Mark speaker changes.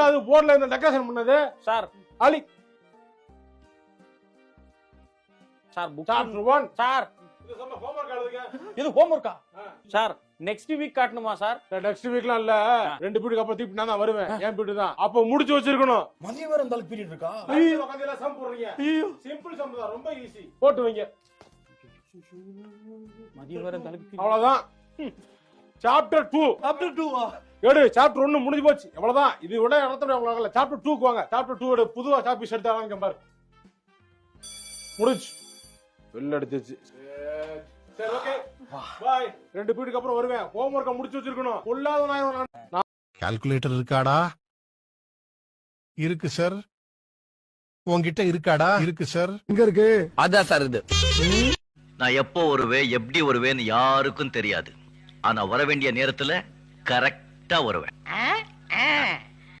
Speaker 1: அது போர்ட்ல இந்த டெக்கரேஷன் பண்ணது
Speaker 2: sir
Speaker 1: Ali
Speaker 2: sir book
Speaker 1: chapter 1
Speaker 2: sir
Speaker 1: இது சொன்ன ஹோம்வொர்க் எழுதுங்க.
Speaker 2: இது ஹோம்வொர்க்கா சார் நெக்ஸ்ட் வீக் காட்டணுமா சார்
Speaker 1: நெக்ஸ்ட் வீக்லாம் இல்ல 2 பீரியட் அப்புறம் திருப்பி நான் தான் வருவேன் என் பீரியட் தான் அப்ப முடிச்சு வச்சிருக்கணும்
Speaker 3: மதியம் வேற இருந்தாலும் பீரியட் இருக்கா?
Speaker 1: உட்கார்ந்து எல்லாம் சம் போடுறீங்க சிம்பிள் சம் தான் ரொம்ப ஈஸி போட்டு வைங்க
Speaker 2: மதியம் வரை தலைக்கு
Speaker 1: அவ்வளவுதான் சாப்டர் 2
Speaker 3: சாப்டர் 2
Speaker 1: எடு சாப்டர் 1 முடிஞ்சு போச்சு அவ்வளவுதான் இது விட நடத்த முடியல சாப்டர் 2 க்கு வாங்க சாப்டர் 2 ஓட புதுவா சாப்பீஸ் எடுத்தாங்க பாரு முடிஞ்சு வெள்ள அடிச்சிச்சு சரி ஓகே பை 2 பீரியட்க்கு அப்புறம் வருவேன் ஹோம்வொர்க்க முடிச்சு வச்சிருக்கணும் கொல்லாத நான்
Speaker 4: கால்குலேட்டர் இருக்காடா? இருக்கு சார். உன்கிட்ட இருக்காடா? இருக்கு சார்.
Speaker 1: எங்க இருக்கு?
Speaker 5: அதான் சார் இது. நான் எப்போ வருவேன் எப்படி வருவேன்னு யாருக்கும் தெரியாது. ஆனா வர வேண்டிய நேரத்துல கரெக்டா வருவேன்.